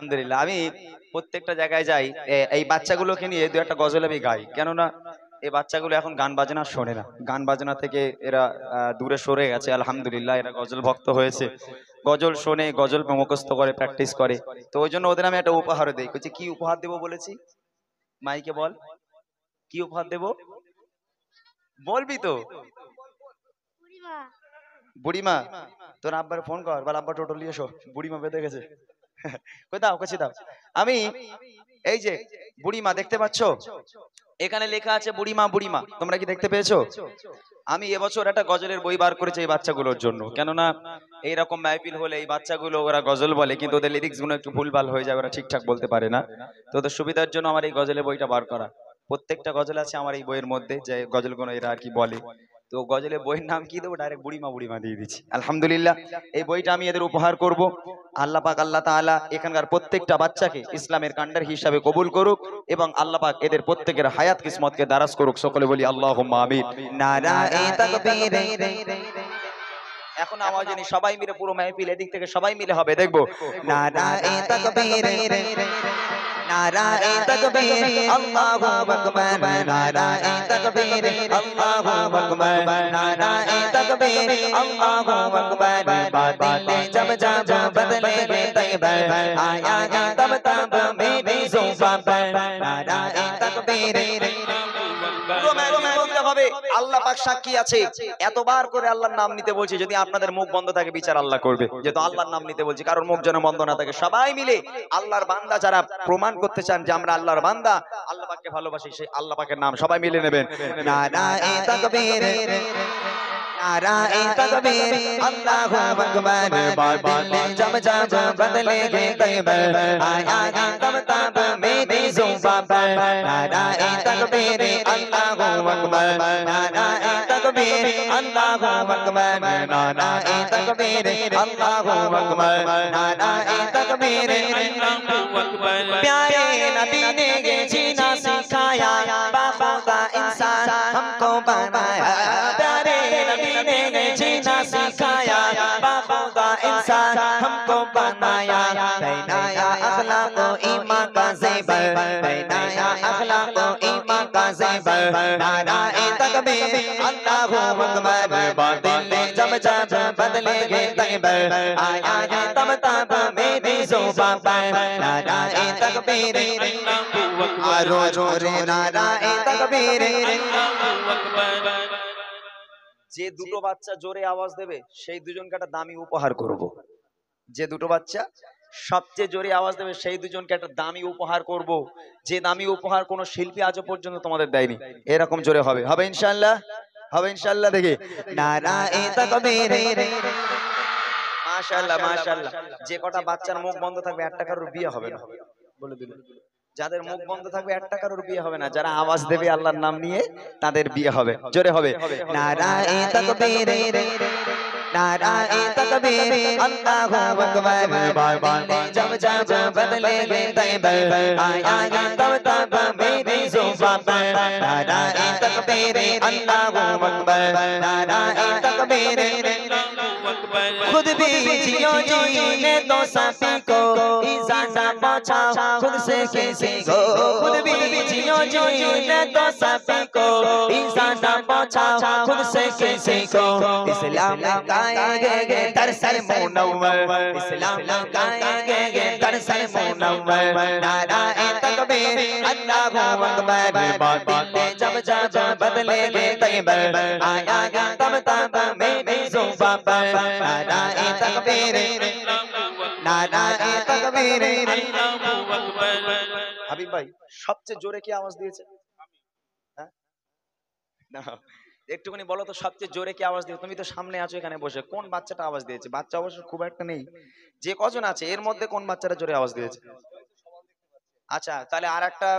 আলহামদুলিল্লাহ। আমি প্রত্যেকটা জায়গায় যাই, এই বাচ্চাগুলোকে নিয়ে দু একটা গজল আমি গাই, কেননা এই বাচ্চাগুলো এখন গান বাজনা শোনে না, গান বাজনা থেকে এরা দূরে সরে গেছে। আলহামদুলিল্লাহ, এরা গজল ভক্ত হয়েছে, গজল শোনে, গজল মুখস্থ করে, প্র্যাকটিস করে। তো ওই জন্য ওদের আমি একটা উপহারও দিই। বলছি কি উপহার দেবো বলেছি, মাইকে বল কি উপহার দেবো, বলবি তো? বুড়িমা, তোর আব্বার ফোন কর, বল আব্বা টোটো নিয়ে এসো, বুড়িমা বেঁধে গেছে। কই দাও, কাছে দাও। আমি এই যে বুড়িমা দেখতে পাচ্ছ, এখানে লেখা আছে বুড়িমা বুড়িমা, তোমরা কি দেখতে পেয়েছো? আমি এবছর একটা গজলের বই বার করেছি এই বাচ্চাগুলোর জন্য, কেননা এইরকম মাহফিল হলে এই বাচ্চাগুলো ওরা গজল বলে, কিন্তু ওদের লিরিক্স গুলো একটু ভুলভাল হয়ে যায়, ওরা ঠিকঠাক বলতে পারে না। তো ওদের সুবিধার জন্য আমার এই গজলের বইটা বার করা। প্রত্যেকটা গজল আছে আমার এই বইয়ের মধ্যে, যে গজলগুলো এরা আর কি বলে। তো গজলের বইয়ের নাম কি দেবো, ডাইরেক্ট বুড়িমা বুড়িমা দিয়ে দিচ্ছি। আলহামদুলিল্লাহ, এই বইটা আমি এদের উপহার করব। আল্লাহ পাক আল্লাহ তাআলা এখানকার প্রত্যেকটা বাচ্চাকে ইসলামের কান্ডার হিসাবে কবুল করুক, এবং আল্লাহ পাক এদের প্রত্যেকের হায়াত কিসমতকে দারাজ করুক। সকলে বলি আল্লাহুম্মা আমিন। নারায়ে তাকবীর। এখন আওয়াজ নেই, সবাই মিলে পুরো মাহফিল এদিক থেকে সবাই মিলে হবে, দেখবো। নারায়ে তাকবীর, নারায়ে তাকবীর, আল্লাহু আকবার, নারায়ে তাকবীর, আল্লাহু আকবার, নারায়ে তাকবীর, আল্লাহু আকবার। বাতিলে জব জব বদলেগে তৈবা, আয়েগা তব তব মেরি जुबान पर, नाराए तकबीर। আল্লাহ পাক সাক্ষী আছে, এতবার করে আল্লাহর নাম নিতে বলছি, যদি আপনাদের মুখ বন্ধ থাকে বিচার আল্লাহ করবে। যেহেতু আল্লাহর নাম নিতে বলছি, কারোর মুখ যেন বন্ধ না থাকে। সবাই মিলে আল্লাহর বান্দা যারা প্রমাণ করতে চান যে আমরা আল্লাহর বান্দা, আল্লাহ পাককে ভালোবাসি, সেই আল্লাহ পাকের নাম সবাই মিলে নেবেন। নারায়ে তাকবীর, नाराए तकबीर, अल्लाहु अकबर। बातिल जब जब बदलेगे तैबा, आएगा तब तब मेरी जुबान पर, नाराए तकबीर, अल्लाहु अकबर, नाराए तकबीर, अल्लाहु अकबर, नाराए तकबीर, अल्लाहु अकबर, नाराए तकबीर, अल्लाहु अकबर। प्यारे नबी ने ये जीना सिखाया, बाखुदा इंसान हमको बनाया। प्यारे नबी ने ये जीना सिखाया, बाखुदा इंसान हमको बनाया। पहनाया अखलाक व ईमान का ज़ेवर, पहनाया अखलाक व ईमान का ज़ेवर। नाराए तकबीर, अल्लाहु अकबर। बातिल जब जब बदलेगे तैबा, आएगा तब तब मेरी जुबान पर, नाराए तकबीर, अल्लाहु अकबर। आरो जोरे नाराए तकबीर, अल्लाहु अकबर। যে দুটো বাচ্চা জোরে আওয়াজ দেবে সেই দুজনকে একটা দামি উপহার করব। যে দুটো বাচ্চা সবচেয়ে জোরে আওয়াজ দেবে সেই দুজনকে একটা দামি উপহার করব, যে দামি উপহার কোনো শিল্পী আজও পর্যন্ত তোমাদের দেয়নি। এরকম জোরে হবে, হবে ইনশাআল্লাহ, হবে ইনশাআল্লাহ। দেখি নারায়ে তাকবীর, মাশাআল্লাহ মাশাআল্লাহ। যে কটা বাচ্চার মুখ বন্ধ থাকবে একটা কারোর বিয়ে হবে না, বলে দিল। যাদের মুখ বন্ধ থাকবে একটা কারোর বিয়ে হবে না, যারা আওয়াজ দেবে আল্লাহর নাম নিয়ে তাদের বিয়ে হবে। জোরে হবে নারায়ে তাকবীর, नाराए तकबीर, अल्लाहु अकबर। बातिल जब जब बदलेगे तैबा, आएगा तब तब मेरी जुबान पर, नाराए तकबीर, अल्लाहु अकबर, नाराए तकबीर, अल्लाहु अकबर। खुद भी जियो जीने दो सभी को, इज़ा पहुंचा खुद से किसी को। खुद भी जियो जीने दो सभी को, इज़ा पहुंचा खुद से किसी को। इस्लाम गाएंगे दरसल मुनव्वर, इस्लाम गाएंगे दरसल मुनव्वर। नाराए तकबीर, अल्लाहु अकबर। बातिल जब जब बदलेगे तैबा, आएगा तब तब मेरी जुबान पर, नाराए तकबीर, नाराए तकबीर, अल्लाहु अकबर। হাবিব ভাই সবচেয়ে জোরে কি আওয়াজ দিয়েছে? না, একটুখানি বলো তো, সবচেয়ে জোরে কি আওয়াজ দিয়েছে? তুমি তো সামনে আছো এখানে বসে, কোন বাচ্চাটা আওয়াজ দিয়েছে? বাচ্চা অবশ্য খুব একটা নেই, যে কজন আছে এর মধ্যে কোন বাচ্চাটা জোরে আওয়াজ দিয়েছে? আচ্ছা, তাহলে আর একটা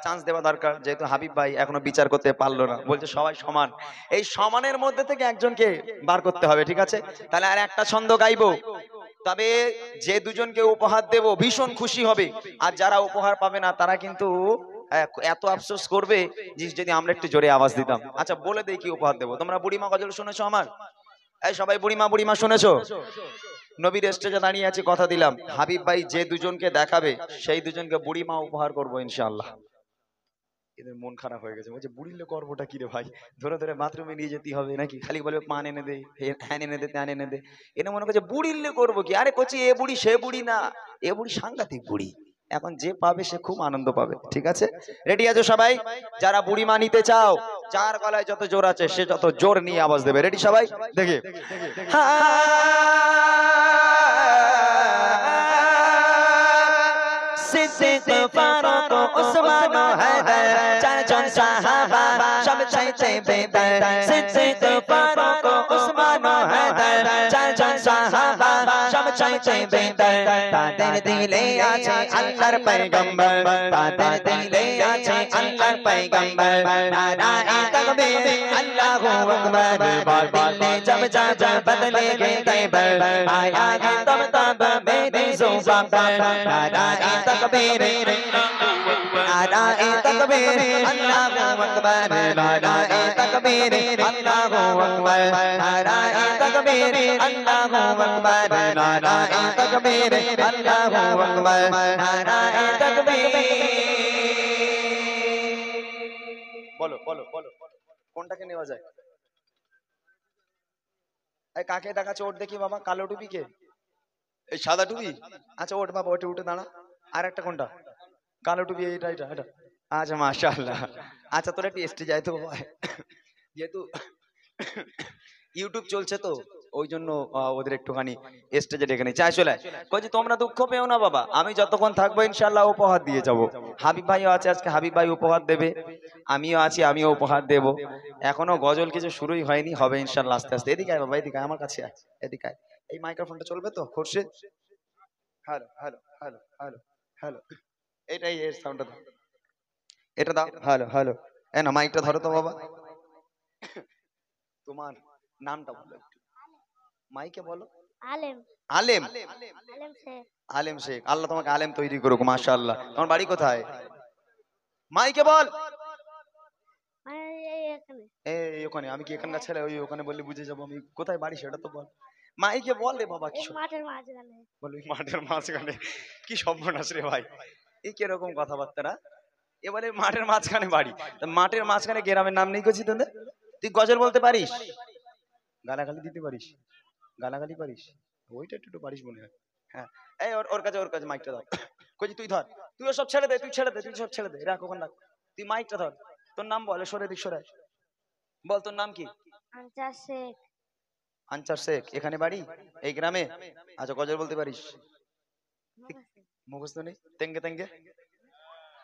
চান্স দেওয়া দরকার, যেহেতু হাবিব ভাই এখনো বিচার করতে পারলো না, বলছে সবাই সমান। এই সমানের মধ্যে থেকে একজনকে বার করতে হবে, ঠিক আছে? তাহলে আর একটা ছন্দ গাইবো, তবে যে দুজনকে উপহার দেব ভীষণ খুশি হবে, আর যারা উপহার পাবে না তারা কিন্তু এত আফসোস করবে যে যদি আমরা একটু জোরে আওয়াজ দিতাম। আচ্ছা বলে দেই কি উপহার দেবো। তোমরা বুড়িমা গজল শুনেছো আমার? এই সবাই বুড়িমা বুড়িমা শুনেছো? নবীর স্টেজে দাঁড়িয়ে আছি, কথা দিলাম হাবিব ভাই যে দুজনকে দেখাবে সেই দুজনকে বুড়ি মা উপহার করবো ইনশাআল্লাহ। এদের মন খারাপ হয়ে গেছে, বলছে বুড়িলে করবোটা কি রে ভাই, ধরে ধরে বাথরুমে নিয়ে যেতে হবে নাকি, খালি বলে পান এনে দে, হ্যান এনে দে, ত্যান এনে দে। এটা মনে করছে বুড়িলে করবো কি, আরে করছি এ বুড়ি সে বুড়ি না, এ বুড়ি সাংঘাতিক বুড়ি। এখন যে পাবে সে খুব আনন্দ পাবে, ঠিক আছে? রেডি আছো সবাই? যারা বুড়ি মা নিতে চাও, যার গলায় যত জোর আছে সে যত জোর নিয়ে আওয়াজ দেবে। রেডি সবাই? দেখে सिद्दीक़ फारूक उस्मान हैदर चार साहबा सब चाहते बेदर। सिद्दीक़ फारूक उस्मान हैदर चार साहबा सब चाहते बेदर। ताদের দিলে আছে আল্লাহর পয়গম্বর, তাদের দিলে আছে আল্লাহর পয়গম্বর। নারায়ে তাকবীর আল্লাহু আকবার, বাতিলে जब जब बदलेगे तैबर, आया है तब तब मेरी ज़ुबान पर नाराए तकबीर, नाराए तकबीर अल्लाहु अकबर, नाराए तकबीर अल्लाहु अकबर, नाराए तकबीर अल्लाहु अकबर, नाराए तकबीर अल्लाहु अकबर, नाराए तकबीर। बोलो बोलो बोलो কোনটাকে নেওয়া যায়? এই কাকে দেখাচ্ছে? ওট দেখি বাবা, কালো টুপি কে? এই সাদা টুপি? আচ্ছা ওট বাবা, ওটে উঠে দাঁড়া। আর একটা কোনটা? কালো টুপি, এটা এটা এটা। আচ্ছা মাশাআল্লাহ। আচ্ছা তোরা একটু স্টেজে আয় তো বাবা, যেহেতু ইউটিউব চলছে তো ওই জন্য ওদের একটুখানি স্টেজে ডেকে নিই। চাই চলে কইছি তোমরা দুঃখ পেও না বাবা, আমি যতক্ষণ থাকবো ইনশাআল্লাহ উপহার দিয়ে যাব। হাবিব ভাইও আছে আজকে, হাবিব ভাই উপহার দেবে, আমিও আছি, আমিও উপহার দেব। এখনো গজল কিছু শুরুই হয়নি, হবে ইনশাআল্লাহ আস্তে আস্তে। এদিকে আয় বাবা, এদিকে আয়, আমার কাছে আয়, এদিকে আয়। এই মাইক্রোফোনটা চলবে তো Khorshed? Hello hello hello hello hello, এটাই এর সাউন্ডটা দাও, এটা দাও। হ্যালো হ্যালো, এ না মাইকটা ধরো তো বাবা। তোমার নামটা বলো একটু, মাইকে বলো। আলেম। আলেম? আলেম শেখ। আলেম শেখ, আল্লাহ তোমাকে আলেম তৈরি করুক মাশাআল্লাহ। তোমার বাড়ি কোথায়? মাইকে বল। এই ওখানে? আমি কি এখানকার ছেলে? ওই ওখানে বললে বুঝে যাবো আমি কোথায় বাড়ি, সেটা তো বল। মাইকে বল রে বাবা। কি মাঠের মাঝখানে? বল ওই মাঠের মাঝখানে? কি সর্বনাশ রে ভাই, এই কিরকম কথাবার্তা? এবারে মাঠের মাঝখানে বাড়ি, মাঠের মাঝখানে গ্রামের নাম নেই করছি তোদের? তুই গজল বলতে পারিস? গালাগালি দিতে পারিস? গালাগালি পারিস? ওইটা একটু পারিস মনে হয়। হ্যাঁ, এই ওর কাছে, ওর কাছে মাইকটা দাও। কইছি তুই ধর, তুই সব ছেড়ে দে, তুই ছেড়ে দে, তুই সব ছেড়ে দে, রাখ ওখানে রাখ। তুই মাইকটা ধর, তোর নাম বল, সরে দিক সরে। বল তোর নাম কি? আনসার শেখ। আনসার শেখ, এখানে বাড়ি এই গ্রামে? আচ্ছা গজল বলতে পারিস? মুখস্থ নেই? তেঙ্গে তেঙ্গে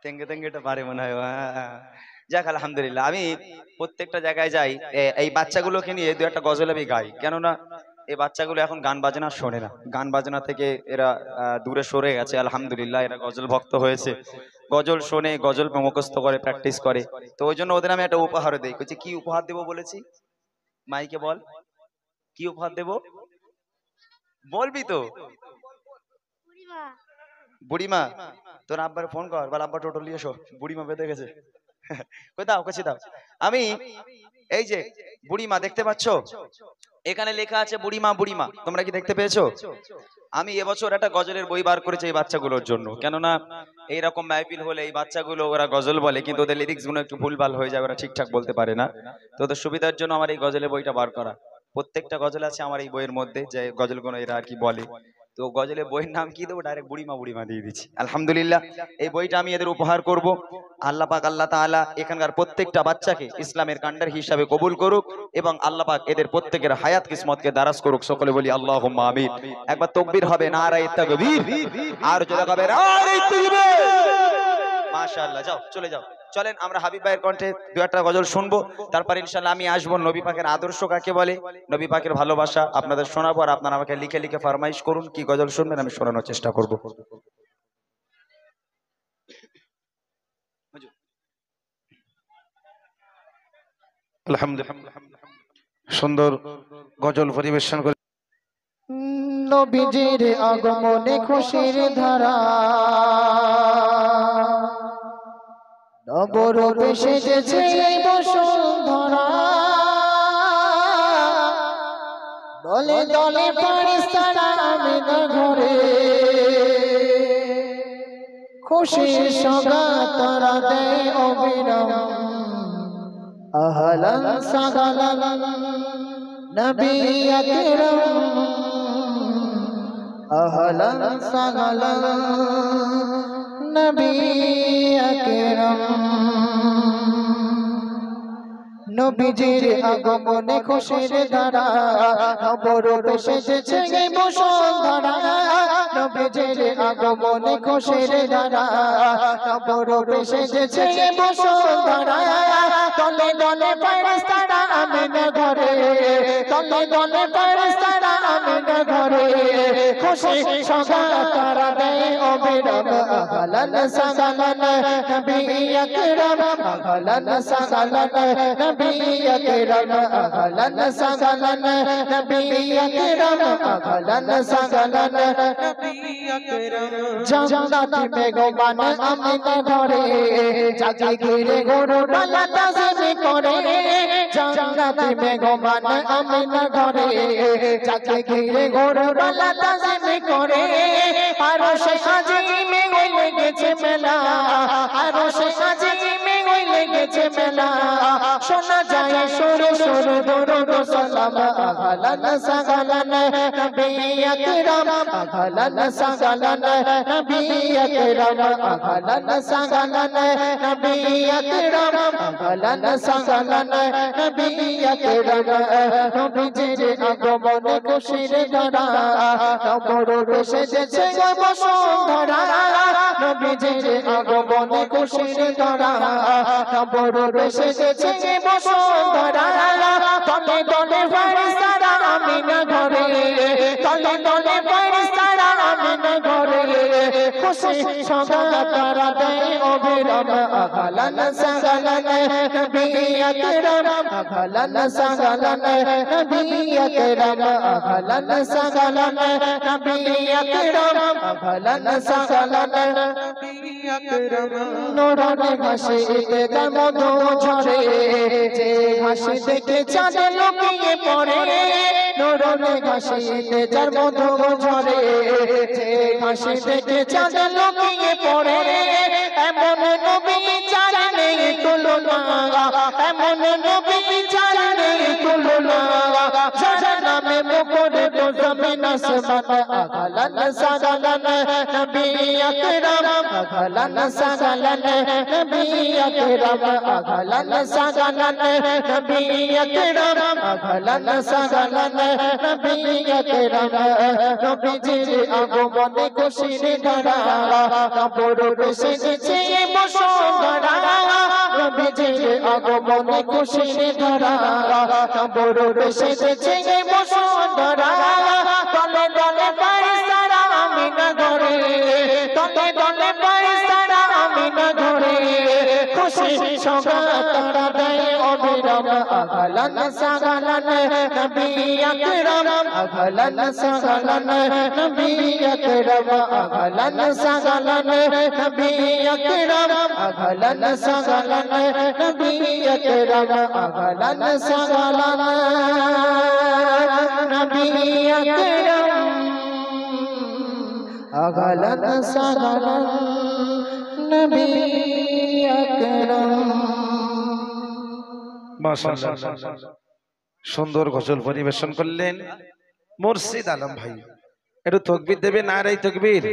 তেঙ্গে তেঙ্গে এটা পারে মনে হয়। যাক আলহামদুলিল্লাহ। আমি প্রত্যেকটা জায়গায় যাই, এই বাচ্চাগুলোকে নিয়ে দু একটা গজল আমি গাই, কেননা এই বাচ্চাগুলো এখন গান বাজনা শোনে না, গান বাজনা থেকে এরা দূরে সরে গেছে। আলহামদুলিল্লাহ এরা গজল ভক্ত হয়েছে, গজল শোনে, গজল মুখস্থ করে, প্র্যাকটিস করে। তো ওই জন্য ওদের আমি একটা উপহার দেই। কইছি কি উপহার দেবো বলেছি? মাইকে বল, কি উপহার দেবো? বলবি তো? বুড়িমা। তোর আব্বার ফোন কর, বল আব্বা টোটো নিয়ে এসো, বুড়িমা বেঁধে গেছে। কই দাও, কাছে দাও। আমি এই যে বুড়িমা দেখতে পাচ্ছ, এখানে লেখা আছে বুড়িমা বুড়িমা, তোমরা কি দেখতে পেয়েছো? আমি এবছর একটা গজলের বই বার করেছি এই বাচ্চাগুলোর জন্য, কেননা এইরকম মাহফিল হলে এই বাচ্চাগুলো ওরা গজল বলে কিন্তু ওদের লিরিক্স গুলো একটু ভুলভাল হয়ে যায়, ওরা ঠিকঠাক বলতে পারে না। তো ওদের সুবিধার জন্য আমার এই গজলের বইটা বার করা। প্রত্যেকটা গজল আছে আমার এই বইয়ের মধ্যে, যে গজলগুলো এরা আর কি বলে। তো গজলের বইয়ের নাম কি দেবো? ডাইরেক্ট বুড়িমা বুড়িমা দিয়ে দিচ্ছি। আলহামদুলিল্লাহ এই বইটা আমি এদের উপহার করব। আল্লাহ পাক আল্লাহ তাআলা এখানকার প্রত্যেকটা বাচ্চাকে ইসলামের কান্ডার হিসাবে কবুল করুক এবং আল্লাহ পাক এদের প্রত্যেকের হায়াত কিসমতকে দারাজ করুক। সকলে বলি আল্লাহুম্মা আমিন। একবার তাকবীর হবে, নারায়ে তাকবীর, আর জোরে হবে নারায়ে তাকবীর। মাশাআল্লাহ। যাও চলে যাও, চলেন আমরা হাবিব ভাইয়ের কণ্ঠে দু একটা গজল শুনবো, তারপর ইনশাআল্লাহ আমি আসবো। নবী পাকের আদর্শ কাকে বলে, নবী পাকের ভালোবাসা আপনাদের শোনাবো, আর আপনারা আমাকে লিখে লিখে ফরমাইশ করুন কি গজল শুনবেন, আমি শোনানোর চেষ্টা করব। আলহামদুলিল্লাহ সুন্দর গজল পরিবেশন করে নবীজির আগমনে খুশির ধারা নবরূপে সেজেছে বসুন্ধরা দলে দলে ফেরেশতারা আমিনা ঘরে খুশির সওগাত তারা দেয় অবিরাম আহলান সাহলান নবী আকরাম আহলান সাহলান নবী আকরাম নবীজির আগমনে খুশির ধারা নবরূপে সেজেছে এই বসুন্ধরা নবীজির আগমনে খুশির ধারা নবরূপে সেজেছে এই বসুন্ধরা দলে দলে ফেরেশতারা আমিনা ঘরে দলে দলে ফেরেশতারা আমিনা ঘরে খুশি সওগাত তারা দেয় অবিরাম আহলান সাহলান নবী আকরাম আহলান সাহলান নবী আকরাম আহলান সাহলান নবী আকরাম আহলান সাহলান নবী আকরাম জান্নাতি মেহমান আমিনা ঘরে জাগে ঘিরে গরুড়ালা তাজিম করে জান্নাতি মেহমান আমিনা ঘরে জাগে ঘিরে গরুড়ালা তাজিম করে আরশে আজিমে হয়ে গেছে মেলা আরশে আজিমে হয়ে গেছে মেলা শোনা যায় সুরে সুরে দরুদ সালাম আহলান সাহলান নবী আকরাম আহলান সাহলান নবী আকরাম আহলান সাহলান নবী আকরাম আহলান সাহলান নবী আকরাম নবীজির আগমনে খুশির ধারা নবরূপে সেজেছে বসুন্ধরা নবীজির আগমনে খুশির ধারা নবরূপে সেজেছে বসুন্ধরা দলে দলে ফেরেশতারা আমিনা ঘরে দলে দলে ফেরেশতারা আমিনা ঘরে খুশি সওগাত তারা দেয় অবিরাম আহলান সাহলান নবী আকরাম আহলান সাহলান নবী আকরাম আহলান সাহলান নবী আকরাম আহলান সাহলান নবী আকরাম নূরানি হাসিতে তার মধু ঝরে যে হাসি দেখে চাঁদ লুকিয়ে পড়ে নূরানি হাসিতে যার মধু ঝরে যে হাসি দেখে চাঁদ লুকিয়ে পড়ে এমন নবী যার নেই তুলনা এমন নবী যার নেই তুলনা যার নামে মুকুরে জমিন আসমান আহলান সাহলান নবী আকরাম আহলান সাহলান নবী আকরাম আহলান সাহলান নবী আকরাম আহলান সাহলান নবী আকরাম নবীজির আগমনে খুশির ধারা নবরূপে সেজেছে বসুন্ধরা নবীজির আগমনে খুশির ধারা নবরূপে সেজেছে বসুন্ধরা দলে দলে ফেরেশতারা আমিনা ঘরে দলে দলে ফেরেশতারা আমিনা ঘরে খুশি সওগাত তারা দেয় অবিরাম আহলান সাহলান নবী আকরাম আহলান সাহলান নবী আকরাম আহলান সাহলান নবী আকরাম আহলান সাহলান নবী আকরাম আহলান সাহলান নবী আকরাম আহলান সাহলান নবী আকরাম মাশাআল্লাহ সুন্দর গজল পরিবেশন করলেন মুর্শিদ আলম ভাই। একটু তাকবীর দেবে, নারে তাকবীর।